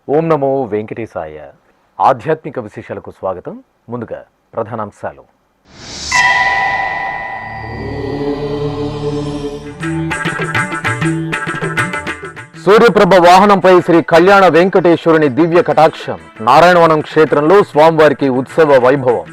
ఓం నమో వెంకటేశాయ. ఆధ్యాత్మిక విశేషాలకు స్వాగతం. ముందుగా ప్రధానాంశాలు. సూర్యప్రభ వాహనంపై శ్రీ కళ్యాణ వెంకటేశ్వరుని దివ్య కటాక్షం. నారాయణవనం క్షేత్రంలో స్వామివారికి ఉత్సవ వైభవం.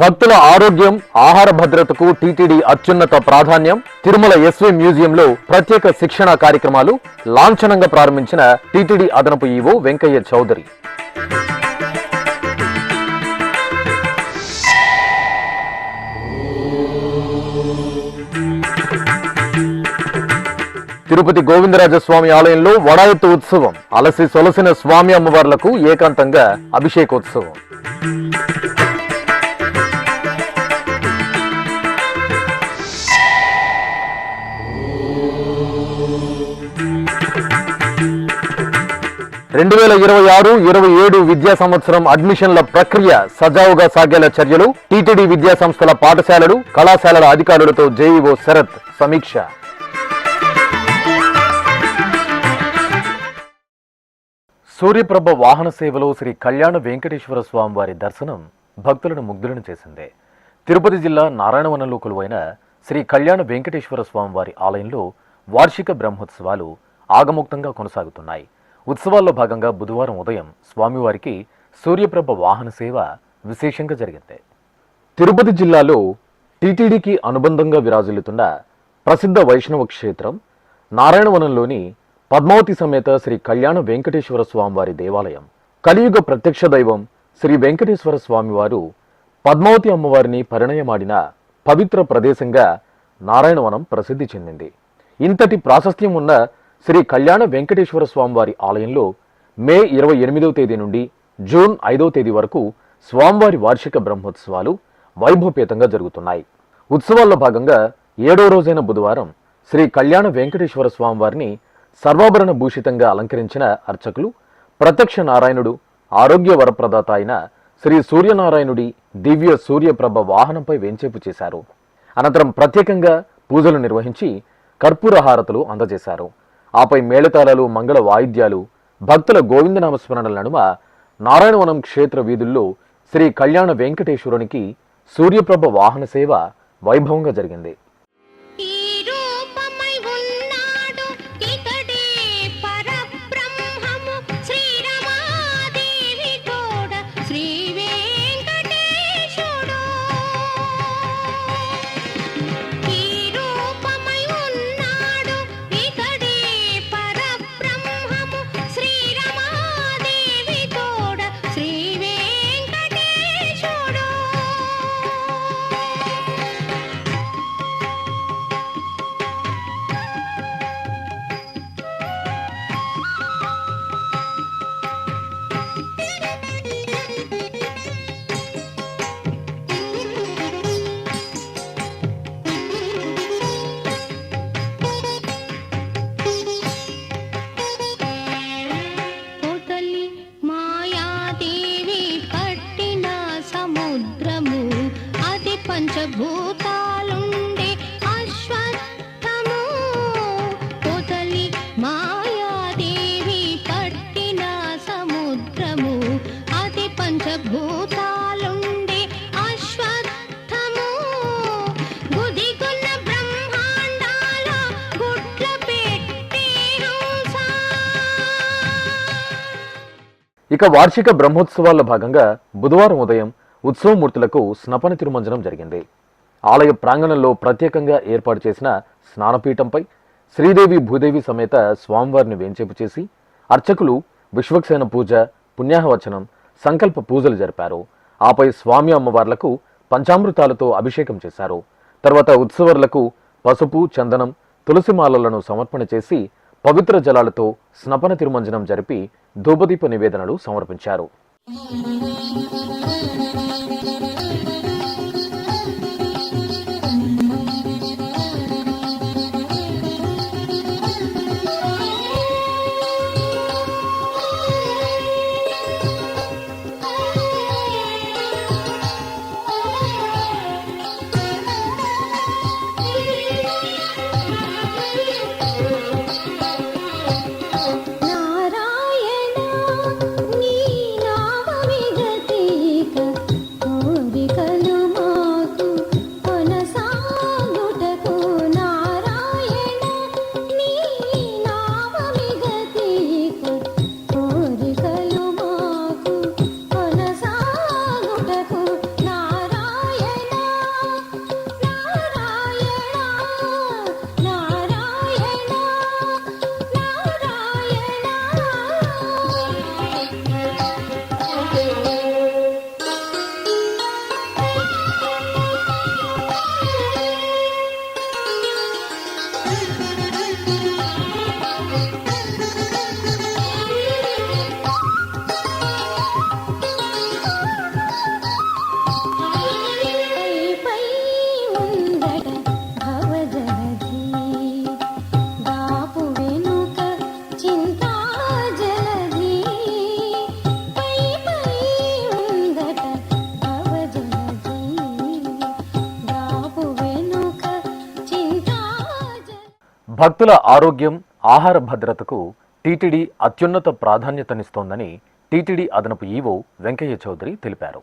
భక్తుల ఆరోగ్యం, ఆహార భద్రతకు టీటీడీ అత్యున్నత ప్రాధాన్యం. తిరుమల ఎస్వి మ్యూజియంలో ప్రత్యేక శిక్షణ కార్యక్రమాలు లాంఛనంగా ప్రారంభించిన టీటీడీ అదనపు ఈవో వెంకయ్య చౌదరి. తిరుపతి గోవిందరాజస్వామి ఆలయంలో వడాయత్తు ఉత్సవం. అలసి సొలసిన స్వామి అమ్మవార్లకు ఏకాంతంగా అభిషేకోత్సవం. రెండు 2026-27 విద్యా సంవత్సరం అడ్మిషన్ల ప్రక్రియ సజావుగా సాగేలా చర్యలు. టీటీడీ విద్యా సంస్థల పాఠశాలలు, కళాశాలల అధికారులతో జేఈఓ శరత్ సమీక్ష. సూర్యప్రభ వాహన సేవలో శ్రీ కళ్యాణ వెంకటేశ్వర స్వామి వారి దర్శనం భక్తులను ముగ్ధులను చేసింది. తిరుపతి జిల్లా నారాయణవనంలో కొలువైన శ్రీ కళ్యాణ వెంకటేశ్వర స్వామి వారి ఆలయంలో వార్షిక బ్రహ్మోత్సవాలు ఆగమోక్తంగా కొనసాగుతున్నాయి. ఉత్సవాల్లో భాగంగా బుధవారం ఉదయం స్వామివారికి సూర్యప్రభ వాహన సేవ విశేషంగా జరిగింది. తిరుపతి జిల్లాలో టీటీడీకి అనుబంధంగా విరాజిల్లుతున్న ప్రసిద్ధ వైష్ణవ క్షేత్రం నారాయణవనంలోని పద్మావతి సమేత శ్రీ కళ్యాణ వెంకటేశ్వర స్వామివారి దేవాలయం. కలియుగ ప్రత్యక్ష దైవం శ్రీ వెంకటేశ్వర స్వామివారు పద్మావతి అమ్మవారిని పరిణయమాడిన పవిత్ర ప్రదేశంగా నారాయణవనం ప్రసిద్ధి చెందింది. ఇంతటి ప్రాశస్త్యం ఉన్న శ్రీ కళ్యాణ వెంకటేశ్వర స్వామివారి ఆలయంలో మే 28వ తేదీ నుండి జూన్ 5వ తేదీ వరకు స్వామివారి వార్షిక బ్రహ్మోత్సవాలు వైభవపేతంగా జరుగుతున్నాయి. ఉత్సవాల్లో భాగంగా 7వ రోజైన బుధవారం శ్రీ కళ్యాణ వెంకటేశ్వర స్వామివారిని సర్వాభరణ భూషితంగా అలంకరించిన అర్చకులు ప్రత్యక్ష నారాయణుడు, ఆరోగ్య వరప్రదాత అయిన శ్రీ సూర్యనారాయణుడి దివ్య సూర్యప్రభ వాహనంపై వేంచేపు చేశారు. అనంతరం ప్రత్యేకంగా పూజలు నిర్వహించి కర్పూర హారతులు అందజేశారు. ఆపై మేళతాళాలు, మంగళ వాయిద్యాలు, భక్తుల గోవిందనామస్మరణల నడుమ నారాయణవనం క్షేత్ర వీధుల్లో శ్రీ కళ్యాణ వెంకటేశ్వరునికి సూర్యప్రభ వాహన సేవ వైభవంగా జరిగింది. పంచభూతాలుండే అశ్వత్థము పొదలి మాయాదేవి పట్టిన సముద్రము అది పంచభూతాలుండే అశ్వత్థము గుదిగున్న బ్రహ్మాండాల గుట్ల పెట్టే హంస. ఇక వార్షిక బ్రహ్మోత్సవాల్లో భాగంగా బుధవారం ఉదయం ఉత్సవమూర్తులకు స్నపన తిరుమంజనం జరిగింది. ఆలయ ప్రాంగణంలో ప్రత్యేకంగా ఏర్పాటు చేసిన స్నానపీఠంపై శ్రీదేవి భూదేవి సమేత స్వామివారిని వేంచేపు చేసి అర్చకులు విశ్వక్సేన పూజ, పుణ్యాహవచనం, సంకల్ప పూజలు జరిపారు. ఆపై స్వామి అమ్మవార్లకు పంచామృతాలతో అభిషేకం చేశారు. తర్వాత ఉత్సవర్లకు పసుపు, చందనం, తులసిమాలలను సమర్పణ చేసి పవిత్ర జలాలతో స్నపన తిరుమంజనం జరిపి ధూపదీప నివేదనలు సమర్పించారు. నారాయణ నీ నామమిగతిక కోరికలు మాకు కొనసాగుటకు. నారాయణ నీ నామమిగతిక కోరికలు మాకు కొనసాగుటకు. నారాయణ నారాయణ నారాయణ పై ఉందట భవజలధి దాపు వెనుక చింతా జలధి. పై ఉందట భవజలధి దాపు వెనుక చింతా జలధి. భక్తుల ఆరోగ్యం, ఆహార భద్రతకు టీటీడీ అత్యున్నత ప్రాధాన్యతనిస్తోందని టీటీడీ అదనపు ఈవో వెంకయ్య చౌదరి తెలిపారు.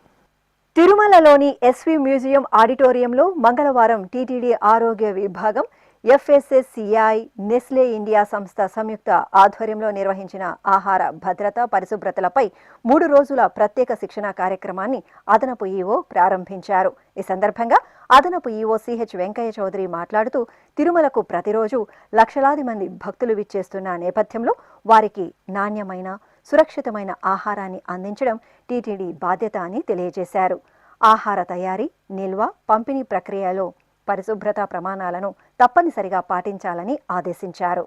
తిరుమలలోని ఎస్వి మ్యూజియం ఆడిటోరియంలో మంగళవారం టీటీడీ ఆరోగ్య విభాగం, ఎఫ్ఎస్ఎస్సిఐ, నెస్లే ఇండియా సంస్థ సంయుక్త ఆధ్వర్యంలో నిర్వహించిన ఆహార భద్రత, పరిశుభ్రతలపై 3 రోజుల ప్రత్యేక శిక్షణ కార్యక్రమాన్ని అదనపు ఈవో ప్రారంభించారు. ఈ సందర్భంగా అదనపు ఈవో సిహెచ్ వెంకయ్య చౌదరి మాట్లాడుతూ, తిరుమలకు ప్రతిరోజు లక్షలాది మంది భక్తులు విచ్చేస్తున్న నేపథ్యంలో వారికి నాణ్యమైన, సురక్షితమైన ఆహారాన్ని అందించడం టీటీడీ బాధ్యత అని తెలియజేశారు. ఆహార తయారీ, నిల్వ, పంపిణీ ప్రక్రియలో పరిశుభ్రతా ప్రమాణాలను తప్పనిసరిగా పాటించాలని ఆదేశించారు.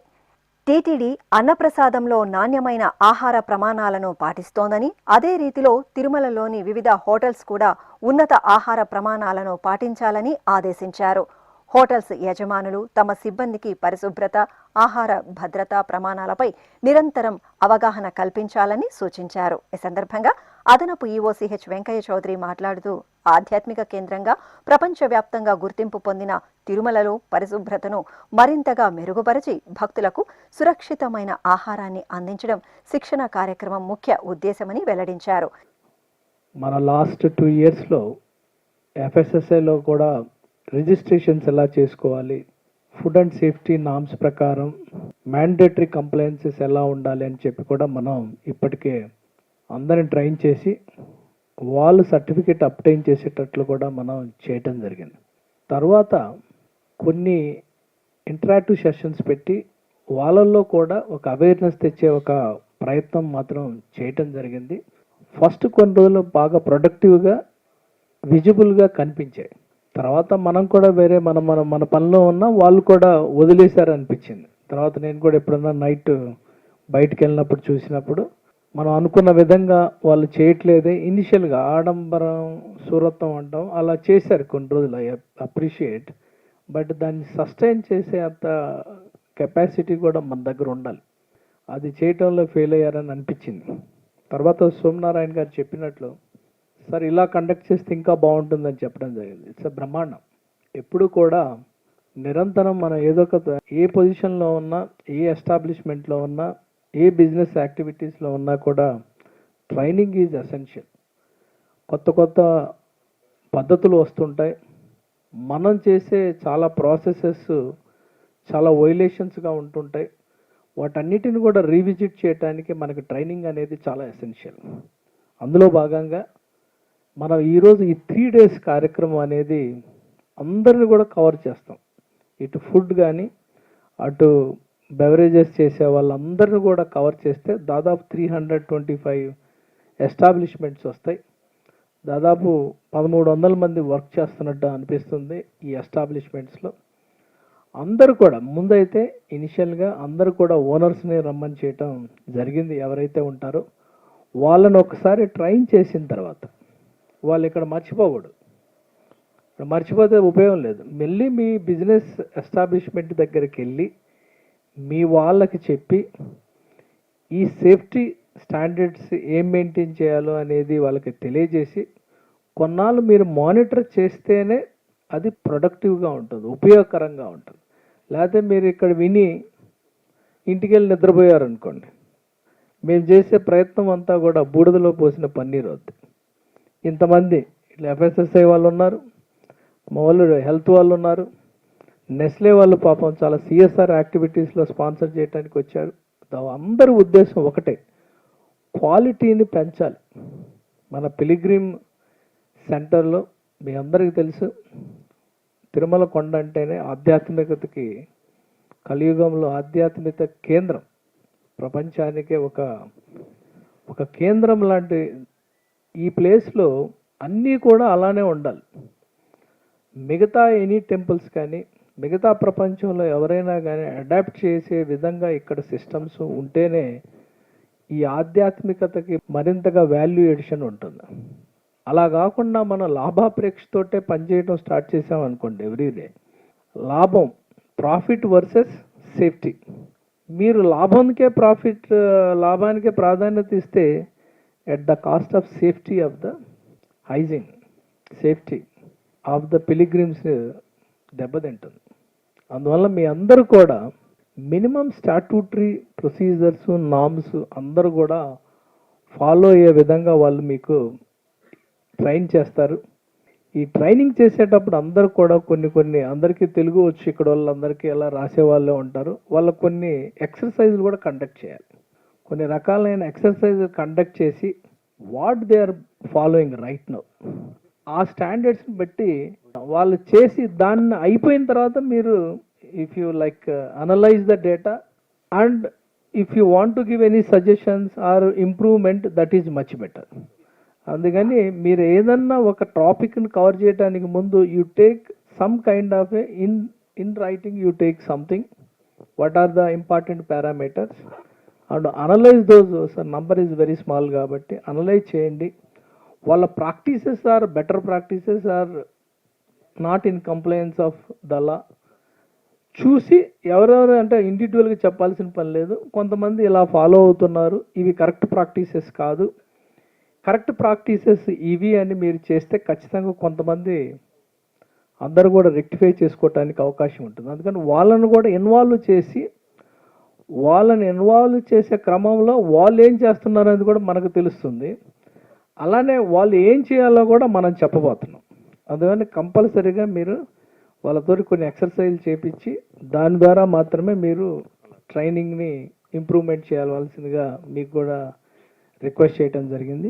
టీటీడీ అన్నప్రసాదంలో నాణ్యమైన ఆహార ప్రమాణాలను పాటిస్తోందని, అదే రీతిలో తిరుమలలోని వివిధ హోటల్స్ కూడా ఉన్నత ఆహార ప్రమాణాలను పాటించాలని ఆదేశించారు. హోటల్స్ యజమానులు తమ సిబ్బందికి పరిశుభ్రత, ఆహార భద్రతా ప్రమాణాలపై నిరంతరం అవగాహన కల్పించాలని సూచించారు. ఈ సందర్భంగా అదనపు ఈవో సిహెచ్ వెంకయ్య చౌదరి మాట్లాడుతూ, ఆధ్యాత్మిక కేంద్రంగా ప్రపంచవ్యాప్తంగా గుర్తింపు పొందిన తిరుమలలో పరిశుభ్రతను మరింతగా మెరుగుపరిచి భక్తులకు సురక్షితమైన ఆహారాన్ని అందించడం శిక్షణ కార్యక్రమం ముఖ్య ఉద్దేశమని వెల్లడించారు. మన లాస్ట్ 2 ఇయర్స్లో ఎఫ్ఎస్ఎస్ఐలో కూడా రిజిస్ట్రేషన్స్ ఎలా చేసుకోవాలి, ఫుడ్ అండ్ సేఫ్టీ నామ్స్ ప్రకారం మ్యాండేటరీ కంప్లైన్సెస్ ఎలా ఉండాలి అని చెప్పి కూడా మనం ఇప్పటికే అందరిని ట్రైన్ చేసి వాళ్ళు సర్టిఫికేట్ అప్టైన్ చేసేటట్లు కూడా మనం చేయటం జరిగింది. తర్వాత కొన్ని ఇంటరాక్టివ్ సెషన్స్ పెట్టి వాళ్ళల్లో కూడా ఒక అవేర్నెస్ తెచ్చే ఒక ప్రయత్నం మాత్రం చేయటం జరిగింది. ఫస్ట్ కొన్ని రోజులు బాగా ప్రొడక్టివ్గా, విజిబుల్గా కనిపించాయి. తర్వాత మనం కూడా వేరే మన పనిలో ఉన్న వాళ్ళు కూడా వదిలేశారనిపించింది. తర్వాత నేను కూడా ఎప్పుడన్నా నైట్ బయటికి వెళ్ళినప్పుడు చూసినప్పుడు మనం అనుకున్న విధంగా వాళ్ళు చేయట్లేదే, ఇనిషియల్గా ఆడంబరం, సూరత్వం అంటాం అలా చేశారు కొన్ని రోజులు. I appreciate. బట్ దాన్ని సస్టైన్ చేసే అంత కెపాసిటీ కూడా మన దగ్గర ఉండాలి. అది చేయటంలో ఫెయిల్ అయ్యారని అనిపించింది. తర్వాత సోమనారాయణ గారు చెప్పినట్లు, సార్ ఇలా కండక్ట్ చేస్తే ఇంకా బాగుంటుందని చెప్పడం జరిగింది. ఇట్స్ బ్రహ్మాండం. ఎప్పుడు కూడా నిరంతరం మనం ఏదో ఒక ఏ పొజిషన్లో ఉన్నా, ఏ ఎస్టాబ్లిష్మెంట్లో ఉన్నా, ఏ బిజినెస్ యాక్టివిటీస్లో ఉన్నా కూడా ట్రైనింగ్ ఈజ్ ఎసెన్షియల్. కొత్త కొత్త పద్ధతులు వస్తుంటాయి. మనం చేసే చాలా ప్రాసెసెస్ చాలా వైలేషన్స్గా ఉంటుంటాయి. వాటన్నిటిని కూడా రీవిజిట్ చేయడానికి మనకి ట్రైనింగ్ అనేది చాలా ఎసెన్షియల్. అందులో భాగంగా మనం ఈరోజు ఈ 3 days కార్యక్రమం అనేది అందరిని కూడా కవర్ చేస్తాం. ఇటు ఫుడ్ కానీ, అటు బెవరేజెస్ చేసే వాళ్ళందరిని కూడా కవర్ చేస్తే దాదాపు 325 ఎస్టాబ్లిష్మెంట్స్ వస్తాయి. దాదాపు 1300 మంది వర్క్ చేస్తున్నట్టు అనిపిస్తుంది ఈ ఎస్టాబ్లిష్మెంట్స్లో. అందరూ కూడా ముందైతే ఇనిషియల్గా అందరూ కూడా ఓనర్స్ని రమ్మని చేయటం జరిగింది. ఎవరైతే ఉంటారో వాళ్ళని ఒకసారి ట్రైన్ చేసిన తర్వాత వాళ్ళు ఇక్కడ మర్చిపోకూడదు. ఇక్కడ మర్చిపోతే ఉపయోగం లేదు. మళ్ళీ మీ బిజినెస్ ఎస్టాబ్లిష్మెంట్ దగ్గరికి వెళ్ళి మీ వాళ్ళకి చెప్పి ఈ సేఫ్టీ స్టాండర్డ్స్ ఏం మెయింటైన్ చేయాలో అనేది వాళ్ళకి తెలియజేసి కొన్నాళ్ళు మీరు మానిటర్ చేస్తేనే అది ప్రొడక్టివ్గా ఉంటుంది, ఉపయోగకరంగా ఉంటుంది. లేకపోతే మీరు ఇక్కడ విని ఇంటికి వెళ్ళి నిద్రపోయారనుకోండి, మేము చేసే ప్రయత్నం అంతా కూడా బూడిదలో పోసిన పన్నీరు అవుతుంది. ఇంతమంది ఇట్లా ఎఫ్ఎస్ఎస్ఐ వాళ్ళు ఉన్నారు, మా వాళ్ళు హెల్త్ వాళ్ళు ఉన్నారు, నెస్లే వాళ్ళు పాపం చాలా సిఎస్ఆర్ యాక్టివిటీస్లో స్పాన్సర్ చేయడానికి వచ్చారు. అందరి ఉద్దేశం ఒకటే, క్వాలిటీని పెంచాలి. మన పిలిగ్రిమ్ సెంటర్లో మీ అందరికీ తెలుసు, తిరుమల కొండ అంటేనే ఆధ్యాత్మికతకి, కలియుగంలో ఆధ్యాత్మిక కేంద్రం, ప్రపంచానికే ఒక కేంద్రం లాంటి ఈ ప్లేస్లో అన్నీ కూడా అలానే ఉండాలి. మిగతా ఎనీ టెంపుల్స్ కానీ మిగతా ప్రపంచంలో ఎవరైనా కానీ అడాప్ట్ చేసే విధంగా ఇక్కడ సిస్టమ్స్ ఉంటేనే ఈ ఆధ్యాత్మికతకి మరింతగా వాల్యూ ఎడిషన్ ఉంటుంది. అలా కాకుండా మనం లాభాపేక్షతోటే పనిచేయడం స్టార్ట్ చేసామనుకోండి, ఎవ్రీడే లాభం, ప్రాఫిట్ వర్సెస్ సేఫ్టీ. మీరు లాభానికే ప్రాధాన్యత ఇస్తే at the cost of safety of the hygiene, safety of the pilgrims దెబ్బతింటుంది. అందువల్ల మీ అందరూ కూడా మినిమం స్టాట్యూటరీ ప్రొసీజర్స్, నామ్స్ అందరూ కూడా ఫాలో అయ్యే విధంగా వాళ్ళు మీకు ట్రైన్ చేస్తారు. ఈ ట్రైనింగ్ చేసేటప్పుడు అందరూ కూడా కొన్ని అందరికీ తెలుగు వచ్చి ఇక్కడ వాళ్ళందరికీ ఎలా రాసే వాళ్ళే ఉంటారు, వాళ్ళకు కొన్ని ఎక్సర్సైజులు కూడా కండక్ట్ చేయాలి. కొన్ని రకాలైన ఎక్సర్సైజ్ కండక్ట్ చేసి what they are following right now, ఆ స్టాండర్డ్స్ని బట్టి వాళ్ళు చేసి దాన్ని అయిపోయిన తర్వాత మీరు if you like analyse the data and if you want to give any suggestions or improvement, that is much better. అందుకని మీరు ఏదన్నా ఒక టాపిక్ని కవర్ చేయడానికి ముందు you take some kind of a in writing, you take something, what are the important parameters and analyse those. Number is very small కాబట్టి analyse చేయండి. వాళ్ళ practices are better practices are not in compliance of the law చూసి ఎవరెవరు అంటే ఇండివిజువల్గా చెప్పాల్సిన పని లేదు. కొంతమంది ఇలా ఫాలో అవుతున్నారు, ఇవి కరెక్ట్ ప్రాక్టీసెస్ కాదు, కరెక్ట్ ప్రాక్టీసెస్ ఇవి అని మీరు చేస్తే ఖచ్చితంగా కొంతమంది అందరూ కూడా రెక్టిఫై చేసుకోవటానికి అవకాశం ఉంటుంది. అందుకని వాళ్ళను కూడా ఇన్వాల్వ్ చేసే క్రమంలో వాళ్ళు ఏం చేస్తున్నారు అనేది కూడా మనకు తెలుస్తుంది. అలానే వాళ్ళు ఏం చేయాలో కూడా మనం చెప్పబోతున్నాం. అందుకని కంపల్సరీగా మీరు వాళ్ళతో కొన్ని ఎక్సర్సైజ్ చేపించి దాని ద్వారా మాత్రమే మీరు ట్రైనింగ్ని ఇంప్రూవ్మెంట్ చేయవలసిందిగా మీకు కూడా రిక్వెస్ట్ చేయడం జరిగింది.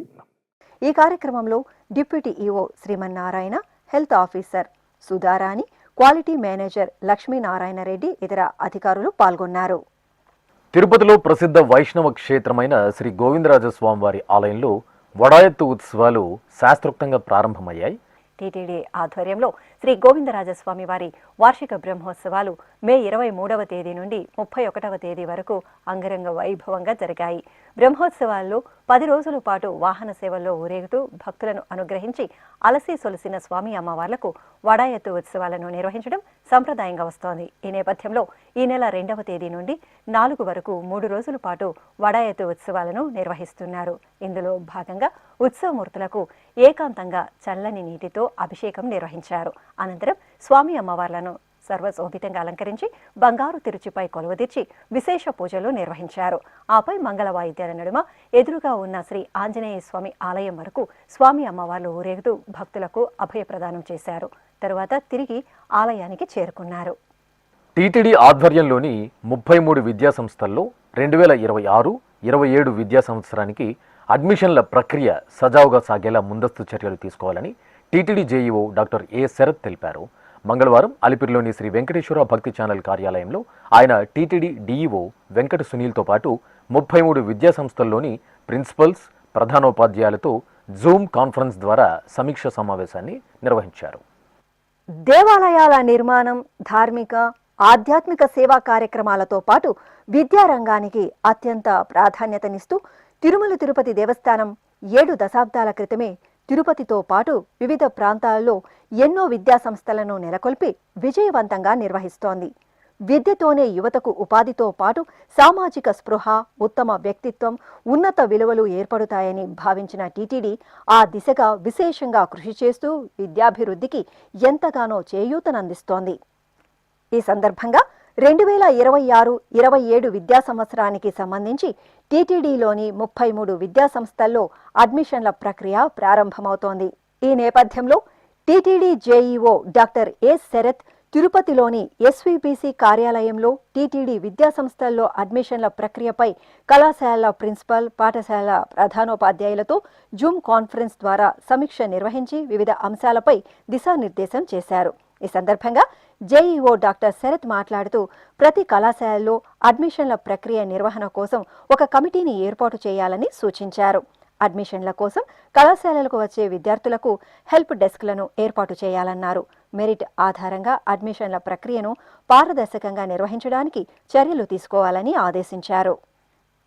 ఈ కార్యక్రమంలో deputy EO Srimannarayana, health officer Sudharani, quality manager Lakshminarayana Reddy, ఇతర అధికారులు పాల్గొన్నారు. తిరుపతిలో ప్రసిద్ధ వైష్ణవ క్షేత్రమైన శ్రీ గోవిందరాజస్వామివారి ఆలయంలో వడాయత్తు ఉత్సవాలు శాస్త్రోక్తంగా ప్రారంభమయ్యాయి. టీటీడీ ఆధ్వర్యంలో శ్రీ గోవిందరాజస్వామి వారి వార్షిక బ్రహ్మోత్సవాలు మే 23వ తేదీ నుండి 31వ తేదీ వరకు అంగరంగ వైభవంగా జరిగాయి. బ్రహ్మోత్సవాల్లో 10 రోజుల పాటు వాహన సేవల్లో ఊరేగుతూ భక్తులను అనుగ్రహించి అలసి సొలసిన స్వామి అమ్మవార్లకు వడాయత్తు ఉత్సవాలను నిర్వహించడం సంప్రదాయంగా వస్తోంది. ఈ నేపథ్యంలో ఈ నెల 2వ తేదీ నుండి 4 వరకు 3 రోజుల పాటు వడాయత్తు ఉత్సవాలను నిర్వహిస్తున్నారు. ఇందులో భాగంగా ఉత్సవమూర్తులకు ఏకాంతంగా చల్లని నీటితో అభిషేకం నిర్వహించారు. అనంతరం స్వామి అమ్మవార్లను సర్వశోభితంగా అలంకరించి బంగారు తిరుచిపై కొలువుదీర్చి విశేష పూజలు నిర్వహించారు. ఆపై మంగళ వాయిద్యాల నడుమ ఎదురుగా ఉన్న శ్రీ ఆంజనేయ స్వామి ఆలయం వరకు స్వామి అమ్మవార్లు ఊరేగుతూ భక్తులకు అభయప్రదానం చేశారు. తరువాత తిరిగి ఆలయానికి చేరుకున్నారు. టీటీడీ ఆధ్వర్యంలోని 33 విద్యా సంస్థల్లో 2026-27 విద్యా సంవత్సరానికి అడ్మిషన్ల ప్రక్రియ సజావుగా సాగేలా ముందస్తు చర్యలు తీసుకోవాలని TTD JEO doctor A Sarath తెలిపారు. మంగళవారం అలిపిరిలోని శ్రీ వెంకటేశ్వర భక్తి ఛానల్ కార్యాలయంలో ఆయన టీటీడీ డీఈఓ వెంకట సునీల్తో పాటు 33 విద్యా సంస్థల్లోని ప్రిన్సిపల్స్, ప్రధానోపాధ్యాయులతో జూమ్ కాన్ఫరెన్స్ ద్వారా సమీక్ష సమావేశాన్ని నిర్వహించారు. దేవాలయాల నిర్మాణం, ధార్మిక, ఆధ్యాత్మిక సేవా కార్యక్రమాలతో పాటు విద్యారంగానికి అత్యంత ప్రాధాన్యతనిస్తూ తిరుమల తిరుపతి దేవస్థానం 7 దశాబ్దాల క్రితమే తిరుపతితో పాటు వివిధ ప్రాంతాల్లో ఎన్నో విద్యాసంస్థలను నెలకొల్పి విజయవంతంగా నిర్వహిస్తోంది. విద్యతోనే యువతకు ఉపాధితో పాటు సామాజిక స్పృహ, ఉత్తమ వ్యక్తిత్వం, ఉన్నత విలువలు ఏర్పడుతాయని భావించిన టీటీడీ ఆ దిశగా విశేషంగా కృషి చేస్తూ విద్యాభివృద్ధికి ఎంతగానో చేయూతనందిస్తోంది. ఈ సందర్భంగా 2026-27 విద్యా సంవత్సరానికి సంబంధించి టీటీడీలోని 33 విద్యాసంస్థల్లో అడ్మిషన్ల ప్రక్రియ ప్రారంభమవుతోంది. ఈ నేపథ్యంలో TTD JEO doctor A Sarath తిరుపతిలోని ఎస్వీబీసీ కార్యాలయంలో టీటీడీ విద్యాసంస్థల్లో అడ్మిషన్ల ప్రక్రియపై కళాశాలల ప్రిన్సిపల్, పాఠశాల ప్రధానోపాధ్యాయులతో జూమ్ కాన్ఫరెన్స్ ద్వారా సమీక్ష నిర్వహించి వివిధ అంశాలపై దిశానిర్దేశం చేశారు. ఈ సందర్భంగా జేఈఓ డాక్టర్ శరత్ మాట్లాడుతూ ప్రతి కళాశాలలో అడ్మిషన్ల ప్రక్రియ నిర్వహణ కోసం ఒక కమిటీని ఏర్పాటు చేయాలని సూచించారు. అడ్మిషన్ల కోసం కళాశాలలకు వచ్చే విద్యార్థులకు హెల్ప్ డెస్క్లను ఏర్పాటు చేయాలన్నారు. మెరిట్ ఆధారంగా అడ్మిషన్ల ప్రక్రియను పారదర్శకంగా నిర్వహించడానికి చర్యలు తీసుకోవాలని ఆదేశించారు.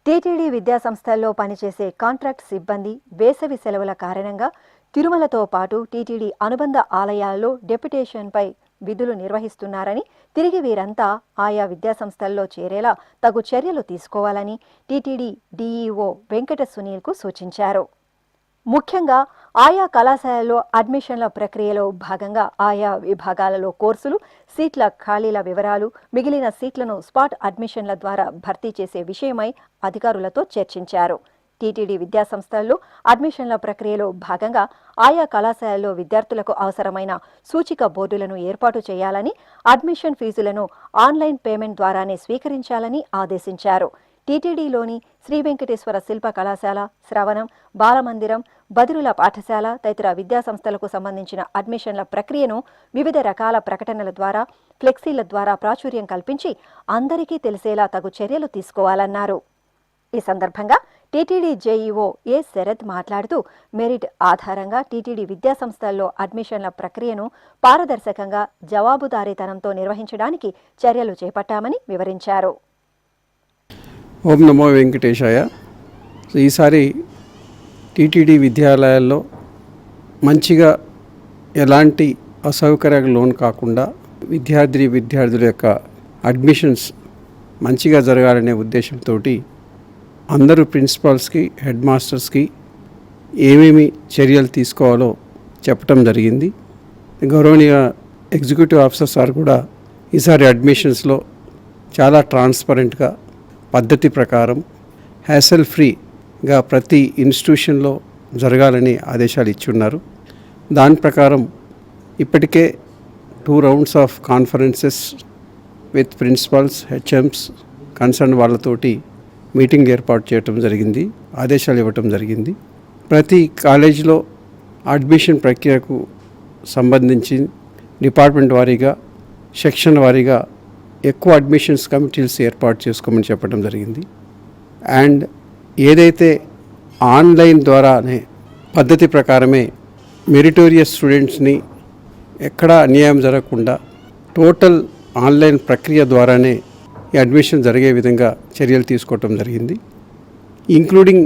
టీటీడీ విద్యాసంస్థల్లో పనిచేసే కాంట్రాక్ట్ సిబ్బంది వేసవి సెలవుల కారణంగా తిరుమలతో పాటు టీటీడీ అనుబంధ ఆలయాల్లో డెప్యుటేషన్పై విధులు నిర్వహిస్తున్నారని, తిరిగి వీరంతా ఆయా విద్యాసంస్థల్లో చేరేలా తగు చర్యలు తీసుకోవాలని టీటీడీ డీఈఓ వెంకట సునీల్కు సూచించారు. ముఖ్యంగా ఆయా కళాశాలల్లో అడ్మిషన్ల ప్రక్రియలో భాగంగా ఆయా విభాగాలలో కోర్సులు, సీట్ల ఖాళీల వివరాలు, మిగిలిన సీట్లను స్పాట్ అడ్మిషన్ల ద్వారా భర్తీ చేసే విషయమై అధికారులతో చర్చించారు. టీటీడీ విద్యాసంస్థల్లో అడ్మిషన్ల ప్రక్రియలో భాగంగా ఆయా కళాశాలల్లో విద్యార్థులకు అవసరమైన సూచిక బోర్డులను ఏర్పాటు చేయాలని, అడ్మిషన్ ఫీజులను ఆన్లైన్ పేమెంట్ ద్వారానే స్వీకరించాలని ఆదేశించారు. టీటీడీలోని శ్రీ వెంకటేశ్వర శిల్ప కళాశాల, శ్రవణం, బాలమందిరం, బదిరుల పాఠశాల తదితర విద్యాసంస్థలకు సంబంధించిన అడ్మిషన్ల ప్రక్రియను వివిధ రకాల ప్రకటనల ద్వారా, ఫ్లెక్సీల ద్వారా ప్రాచుర్యం కల్పించి అందరికీ తెలిసేలా తగు చర్యలు తీసుకోవాలన్నారు. ఈ సందర్భంగా టీటీడీ జేఈఓ ఏ శరత్ మాట్లాడుతూ మెరిట్ ఆధారంగా టీటీడీ విద్యాసంస్థల్లో అడ్మిషన్ల ప్రక్రియను పారదర్శకంగా, జవాబుదారీతనంతో నిర్వహించడానికి చర్యలు చేపట్టామని వివరించారు. ఓం నమో వెంకటేశాయ. ఈసారి టీటీడీ విద్యాలయాల్లో మంచిగా ఎలాంటి అసౌకర్యాలకు లోను కాకుండా విద్యార్థుల యొక్క అడ్మిషన్స్ మంచిగా జరగాలనే ఉద్దేశంతో అందరూ ప్రిన్సిపాల్స్కి, హెడ్ మాస్టర్స్కి ఏమేమి చర్యలు తీసుకోవాలో చెప్పడం జరిగింది. గౌరవనీయ ఎగ్జిక్యూటివ్ ఆఫీసర్ సార్ కూడా ఈసారి అడ్మిషన్స్లో చాలా ట్రాన్స్పరెంట్గా, పద్ధతి ప్రకారం, హ్యాసల్ ఫ్రీగా ప్రతి ఇన్స్టిట్యూషన్లో జరగాలని ఆదేశాలు ఇచ్చున్నారు. దాని ప్రకారం ఇప్పటికే 2 rounds of conferences with principals, HMs, concern వాళ్ళతోటి మీటింగ్ ఏర్పాటు చేయటం జరిగింది, ఆదేశాలు ఇవ్వటం జరిగింది. ప్రతి కాలేజీలో అడ్మిషన్ ప్రక్రియకు సంబంధించి డిపార్ట్మెంట్ వారీగా, సెక్షన్ వారీగా ఎక్కువ అడ్మిషన్స్ కమిటీస్ ఏర్పాటు చేసుకోమని చెప్పడం జరిగింది. అండ్ ఏదైతే ఆన్లైన్ ద్వారానే పద్ధతి ప్రకారమే మెరిటోరియస్ స్టూడెంట్స్ని ఎక్కడా అన్యాయం జరగకుండా టోటల్ ఆన్లైన్ ప్రక్రియ ద్వారానే ఈ అడ్మిషన్ జరిగే విధంగా చర్యలు తీసుకోవటం జరిగింది. ఇంక్లూడింగ్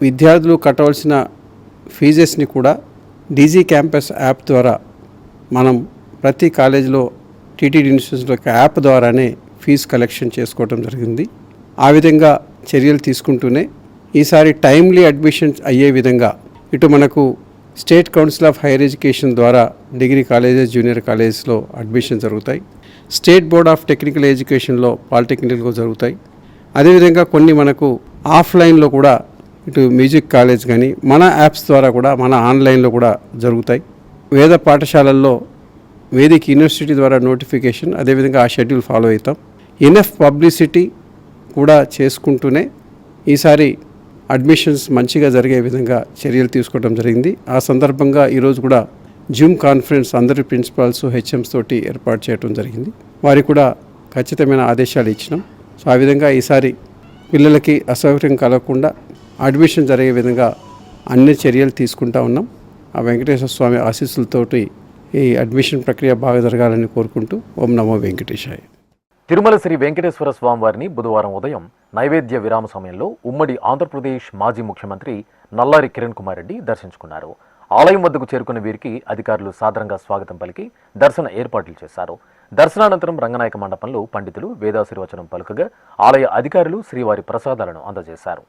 విద్యార్థులు కట్టవలసిన ఫీజెస్ని కూడా డీజీ క్యాంపస్ యాప్ ద్వారా మనం ప్రతి కాలేజీలో టీటీడీ ఇన్స్టిట్యూషన్లో యాప్ ద్వారానే ఫీజు కలెక్షన్ చేసుకోవటం జరిగింది. ఆ విధంగా చర్యలు తీసుకుంటూనే ఈసారి టైమ్లీ అడ్మిషన్స్ అయ్యే విధంగా ఇటు మనకు state council of higher education ద్వారా డిగ్రీ కాలేజెస్, జూనియర్ కాలేజెస్లో అడ్మిషన్ జరుగుతాయి. స్టేట్ బోర్డ్ ఆఫ్ టెక్నికల్ ఎడ్యుకేషన్లో పాలిటెక్నికల్గా జరుగుతాయి. అదేవిధంగా కొన్ని మనకు ఆఫ్లైన్లో కూడా ఇటు మ్యూజిక్ కాలేజ్ కానీ మన యాప్స్ ద్వారా కూడా మన ఆన్లైన్లో కూడా జరుగుతాయి. వేద పాఠశాలల్లో వేదిక యూనివర్సిటీ ద్వారా నోటిఫికేషన్, అదేవిధంగా ఆ షెడ్యూల్ ఫాలో అవుతాం. ఎనఫ్ పబ్లిసిటీ కూడా చేసుకుంటూనే ఈసారి అడ్మిషన్స్ మంచిగా జరిగే విధంగా చర్యలు తీసుకోవడం జరిగింది. ఆ సందర్భంగా ఈరోజు కూడా జూమ్ కాన్ఫరెన్స్ అందరి ప్రిన్సిపాల్స్, హెచ్ఎమ్స్ తోటి ఏర్పాటు చేయడం జరిగింది. వారికి కూడా ఖచ్చితమైన ఆదేశాలు ఇచ్చినాం. సో ఆ విధంగా ఈసారి పిల్లలకి అసౌకర్యం కలగకుండా అడ్మిషన్ జరిగే విధంగా అన్ని చర్యలు తీసుకుంటా ఉన్నాం. ఆ వెంకటేశ్వర స్వామి ఆశీస్సులతోటి ఈ అడ్మిషన్ ప్రక్రియ బాగా జరగాలని కోరుకుంటూ ఓం నమో వెంకటేశాయ. తిరుమల శ్రీ వెంకటేశ్వర స్వామివారిని బుధవారం ఉదయం నైవేద్య విరామ సమయంలో ఉమ్మడి ఆంధ్రప్రదేశ్ మాజీ ముఖ్యమంత్రి నల్లారి కిరణ్ కుమార్ రెడ్డి దర్శించుకున్నారు. ఆలయం వద్దకు చేరుకున్న వీరికి అధికారులు సాదరంగా స్వాగతం పలికి దర్శన ఏర్పాట్లు చేశారు. దర్శనానంతరం రంగనాయక మండపంలో పండితులు వేదాశీర్వచనం పలుకగా ఆలయ అధికారులు శ్రీవారి ప్రసాదాలను అందజేశారు.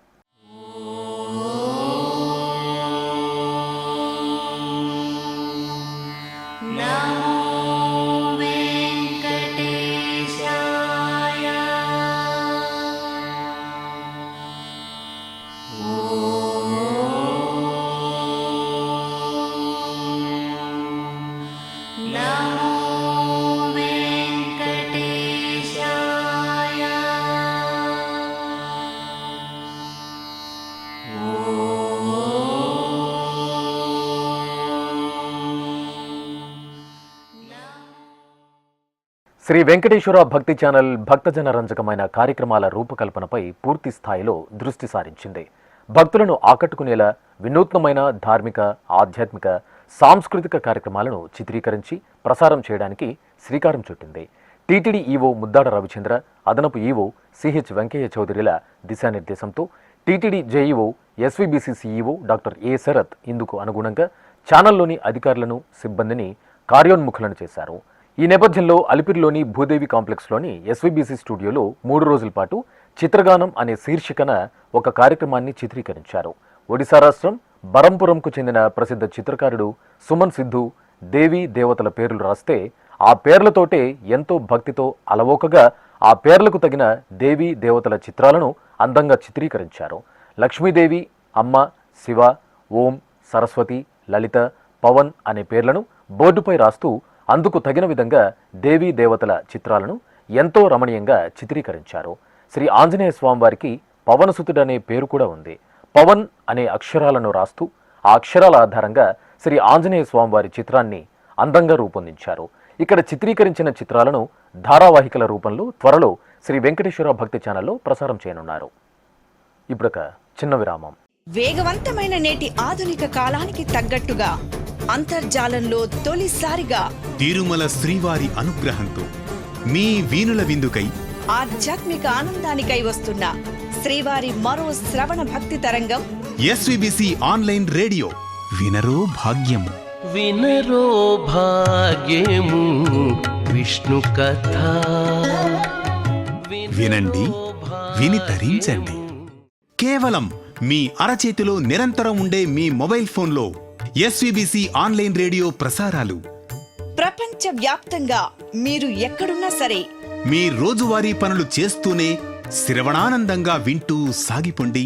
శ్రీ వెంకటేశ్వర భక్తి ఛానల్ భక్తజన రంజకమైన కార్యక్రమాల రూపకల్పనపై పూర్తి స్థాయిలో దృష్టి సారించింది. భక్తులను ఆకట్టుకునేలా వినూత్నమైన ధార్మిక, ఆధ్యాత్మిక, సాంస్కృతిక కార్యక్రమాలను చిత్రీకరించి ప్రసారం చేయడానికి శ్రీకారం చుట్టింది. టీటీడీ ఈవో ముద్దాడ రవిచంద్ర, అదనపు ఈవో సిహెచ్ వెంకయ్య చౌదరిల దిశానిర్దేశంతో TTD JEO SVBC CEO doctor A Sarath ఇందుకు అనుగుణంగా ఛానల్లోని అధికారులను, సిబ్బందిని కార్యోన్ముఖులను చేశారు. ఈ నేపథ్యంలో అలిపిరిలోని భూదేవి కాంప్లెక్స్లోని ఎస్వీబీసీ స్టూడియోలో 3 రోజుల పాటు చిత్రగానం అనే శీర్షికన ఒక కార్యక్రమాన్ని చిత్రీకరించారు. ఒడిశా రాష్ట్రం బరంపురంకు చెందిన ప్రసిద్ధ చిత్రకారుడు సుమన్ సిద్ధు దేవీ దేవతల పేర్లు రాస్తే ఆ పేర్లతోటే ఎంతో భక్తితో అలవోకగా ఆ పేర్లకు తగిన దేవీ దేవతల చిత్రాలను అందంగా చిత్రీకరించారు. లక్ష్మీదేవి, అమ్మ, శివ, ఓం, సరస్వతి, లలిత, పవన్ అనే పేర్లను బోర్డుపై రాస్తూ అందుకు తగిన విధంగా దేవీ దేవతల చిత్రాలను ఎంతో రమణీయంగా చిత్రీకరించారు. శ్రీ ఆంజనేయ స్వామివారికి పవనసుతుడనే పేరు కూడా ఉంది. పవన్ అనే అక్షరాలను రాస్తూ ఆ అక్షరాల ఆధారంగా శ్రీ ఆంజనేయ స్వామివారి చిత్రాన్ని అందంగా రూపొందించారు. ఇక్కడ చిత్రీకరించిన చిత్రాలను ధారావాహికల రూపంలో త్వరలో శ్రీ వెంకటేశ్వర భక్తి ఛానల్లో ప్రసారం చేయనున్నారు. ఇప్పుడొక చిన్న విరామం. వేగవంతమైన నేటి ఆధునిక కాలానికి తగ్గట్టుగా అంతర్జాలంలో తొలిసారిగా తిరుమల శ్రీవారి అనుగ్రహంతో మీ వీణుల విందుకై ఆధ్యాత్మిక ఆనందానికై వస్తున్న శ్రీవారి మరో శ్రవణ భక్తి తరంగం ఎస్వీబీసీ ఆన్లైన్ రేడియో వినరో భాగ్యము. వినరో భాగ్యము విష్ణు కథ వినండి, విని తరించండి. కేవలం మీ అరచేతిలో నిరంతరం ఉండే మీ మొబైల్ ఫోన్లో ఎస్వీబీసీ ఆన్లైన్ రేడియో ప్రసారాలు ప్రపంచ వ్యాప్తంగా మీరు ఎక్కడున్నా సరే మీ రోజువారీ పనులు చేస్తూనే శ్రవణానందంగా వింటూ సాగిపోండి,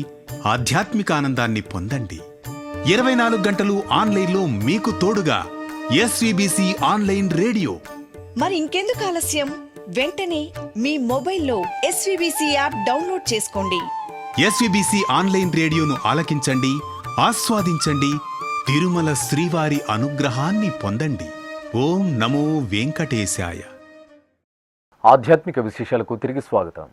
ఆధ్యాత్మిక ఆనందాన్ని పొందండి. 24 గంటలు ఆన్లైన్లో మీకు తోడుగా ఎస్వీబీసీ ఆన్లైన్ రేడియో. మరి ఇంకెందుకు ఆలస్యం? వెంటనే మీ మొబైల్లో ఎస్వీబీసీ యాప్ డౌన్లోడ్ చేసుకోండి. ఎస్వీబీసీ ఆన్లైన్ రేడియోను ఆలకించండి, ఆస్వాదించండి, తిరుమల శ్రీవారి అనుగ్రహాన్ని పొందండి. ఓం నమో వెంకటేశాయ. ఆధ్యాత్మిక విశేషాలకు తిరిగి స్వాగతం.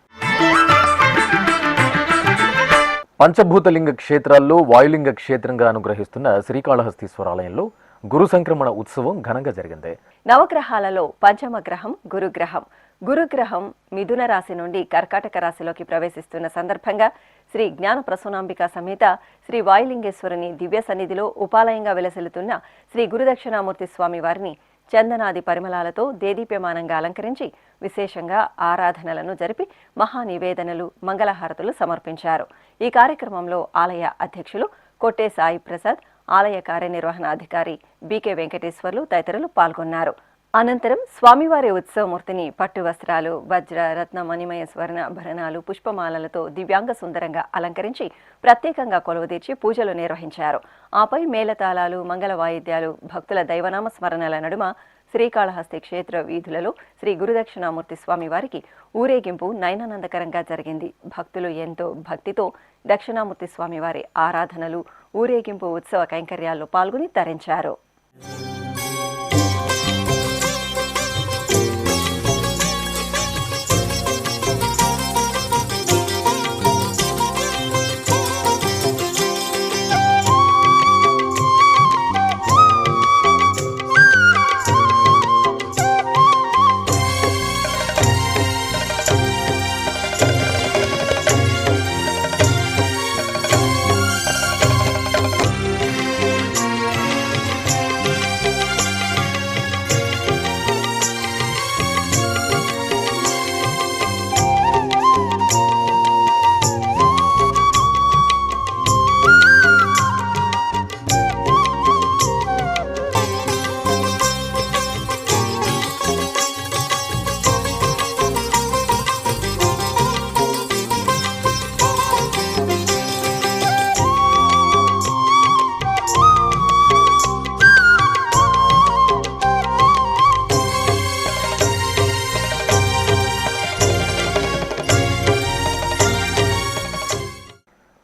పంచభూతలింగ క్షేత్రాల్లో వాయులింగ క్షేత్రంగా అనుగ్రహిస్తున్న శ్రీకాళహస్తీశ్వర ఆలయంలో గురు సంక్రమణ ఉత్సవం ఘనంగా జరిగింది. నవగ్రహాలలో పంచమ గ్రహం గురుగ్రహం. గురుగ్రహం మిథున రాశి నుండి కర్కాటక రాశిలోకి ప్రవేశిస్తున్న సందర్భంగా శ్రీ జ్ఞాన ప్రసూనాంబిక సమేత శ్రీ వాయులింగేశ్వరుని దివ్య సన్నిధిలో ఉపాలయంగా వెలసిల్లుతున్న శ్రీ గురుదక్షిణామూర్తి స్వామి వారిని చందనాది పరిమళాలతో దేదీప్యమానంగా అలంకరించి విశేషంగా ఆరాధనలను జరిపి మహానివేదనలు, మంగళహారతులు సమర్పించారు. ఈ కార్యక్రమంలో ఆలయ అధ్యక్షులు కొట్టే సాయి ప్రసాద్, ఆలయ కార్యనిర్వహణాధికారి బీకే వెంకటేశ్వర్లు తదితరులు పాల్గొన్నారు. అనంతరం స్వామివారి ఉత్సవమూర్తిని పట్టు వస్త్రాలు, వజ్ర, రత్న, మణిమయ స్వర్ణ ఆభరణాలు, పుష్పమాలలతో దివ్యాంగ సుందరంగా అలంకరించి ప్రత్యేకంగా కొలువుదీర్చి పూజలు నిర్వహించారు. ఆపై మేళతాళాలు, మంగళ వాయిద్యాలు, భక్తుల దైవనామ స్మరణల నడుమ శ్రీకాళహస్తి క్షేత్ర వీధులలో శ్రీ గురుదక్షిణామూర్తి స్వామివారికి ఊరేగింపు నయనానందకరంగా జరిగింది. భక్తులు ఎంతో భక్తితో దక్షిణామూర్తి స్వామివారి ఆరాధనలు, ఊరేగింపు ఉత్సవ కైంకర్యాల్లో పాల్గొని తరించారు.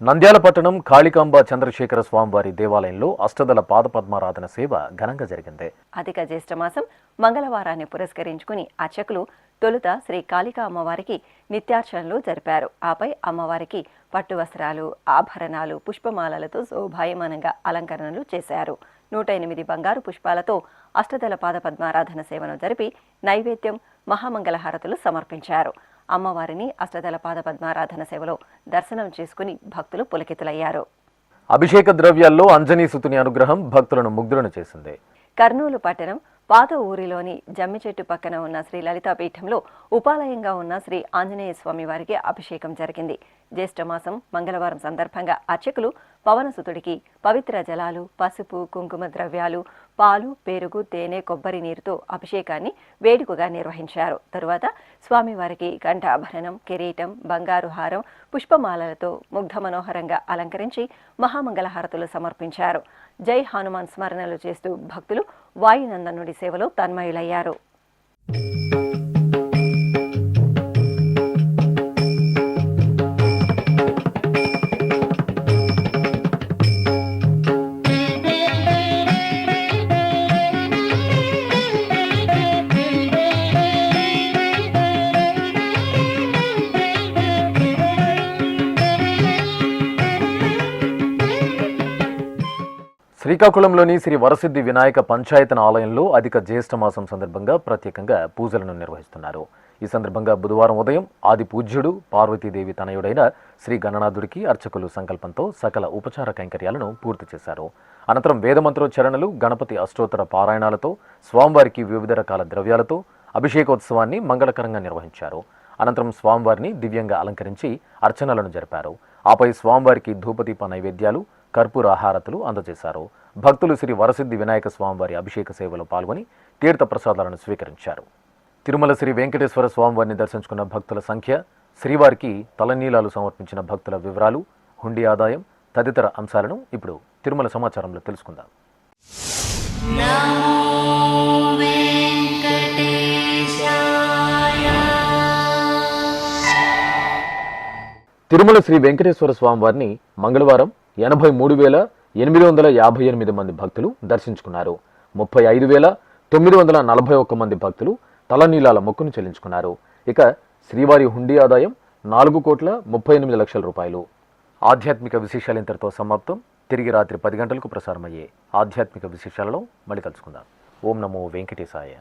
నంద్యాల పట్టణం కాళికాంబ చంద్రశేఖర స్వామివారి దేవాలయంలో అష్టదళ పాదపద్మారాధన సేవ ఘనంగా జరిగింది. అధిక జ్యేష్ఠమాసం మంగళవారాన్ని పురస్కరించుకుని అర్చకులు తొలుత శ్రీ కాళికా అమ్మవారికి నిత్యార్చనలు జరిపారు. ఆపై అమ్మవారికి పట్టు వస్త్రాలు, ఆభరణాలు, పుష్పమాలలతో శోభాయమానంగా అలంకరణలు చేశారు. 108 బంగారు పుష్పాలతో అష్టదళ పాదపద్మారాధన సేవను జరిపి నైవేద్యం, మహామంగళహారతులు సమర్పించారు. అమ్మవారిని అష్టదళ పాదపద్మారాధన సేవలో దర్శనం చేసుకుని భక్తులు పులకితులయ్యారు. అభిషేక ద్రవ్యాల్లో అంజనీసుతుని అనుగ్రహం భక్తులను ముగ్ధులను చేసింది. కర్నూలు పట్టణం పాత ఊరిలోని జమ్మి చెట్టు పక్కన ఉన్న శ్రీ లలితా పీఠంలో ఉపాలయంగా ఉన్న శ్రీ ఆంజనేయ స్వామి వారికి అభిషేకం జరిగింది. జ్యేష్ఠమాసం మంగళవారం సందర్భంగా అర్చకులు పవనసుతుడికి పవిత్ర జలాలు, పసుపు, కుంకుమ ద్రవ్యాలు, పాలు, పెరుగు, తేనె, కొబ్బరి నీరుతో అభిషేకాన్ని వేడుకగా నిర్వహించారు. తరువాత స్వామివారికి కంఠాభరణం, కిరీటం, బంగారు హారం, పుష్పమాలలతో ముగ్ధ మనోహరంగా అలంకరించి మహామంగళహారతులు సమర్పించారు. జై హనుమాన్ స్మరణలు చేస్తూ భక్తులు వాయునందనుడి సేవలో తన్మయులయ్యారు. శ్రీకాకుళంలోని శ్రీ వరసిద్ధి వినాయక పంచాయతన ఆలయంలో అధిక జ్యేష్ఠమాసం సందర్భంగా ప్రత్యేకంగా పూజలను నిర్వహిస్తున్నారు. ఈ సందర్భంగా బుధవారం ఉదయం ఆది పూజ్యుడు పార్వతీదేవి తనయుడైన శ్రీ గణనాథుడికి అర్చకులు సంకల్పంతో సకల ఉపచార కైంకర్యాలను పూర్తి చేశారు. అనంతరం వేదమంత్రోచ్చరణలు, గణపతి అష్టోత్తర పారాయణాలతో స్వామివారికి వివిధ రకాల ద్రవ్యాలతో అభిషేకోత్సవాన్ని మంగళకరంగా నిర్వహించారు. అనంతరం స్వామివారిని దివ్యంగా అలంకరించి అర్చనలను జరిపారు. ఆపై స్వామివారికి ధూపదీప నైవేద్యాలు, కర్పూర ఆహారతులు అందజేశారు. భక్తులు శ్రీ వరసిద్ధి వినాయక స్వామివారి అభిషేక సేవలో పాల్గొని తీర్థ ప్రసాదాలను స్వీకరించారు. తిరుమల శ్రీ వెంకటేశ్వర స్వామివారిని దర్శించుకున్న భక్తుల సంఖ్య, శ్రీవారికి తలనీలాలు సమర్పించిన భక్తుల వివరాలు, హుండీ ఆదాయం తదితర అంశాలను ఇప్పుడు తిరుమల సమాచారంలో తెలుసుకుందాం. తిరుమల శ్రీ వెంకటేశ్వర స్వామివారిని మంగళవారం 83,858 మంది భక్తులు దర్శించుకున్నారు. 35,941 మంది భక్తులు తలనీలాల మొక్కును చెల్లించుకున్నారు. ఇక శ్రీవారి హుండీ ఆదాయం 4,38 లక్షల రూపాయలు. ఆధ్యాత్మిక విశేషాలు ఇంతటితో సమాప్తం. తిరిగి రాత్రి 10 గంటలకు ప్రసారమయ్యే ఆధ్యాత్మిక విశేషాలలో మళ్ళీ కలుసుకుందాం. ఓం నమో వెంకటేశాయ.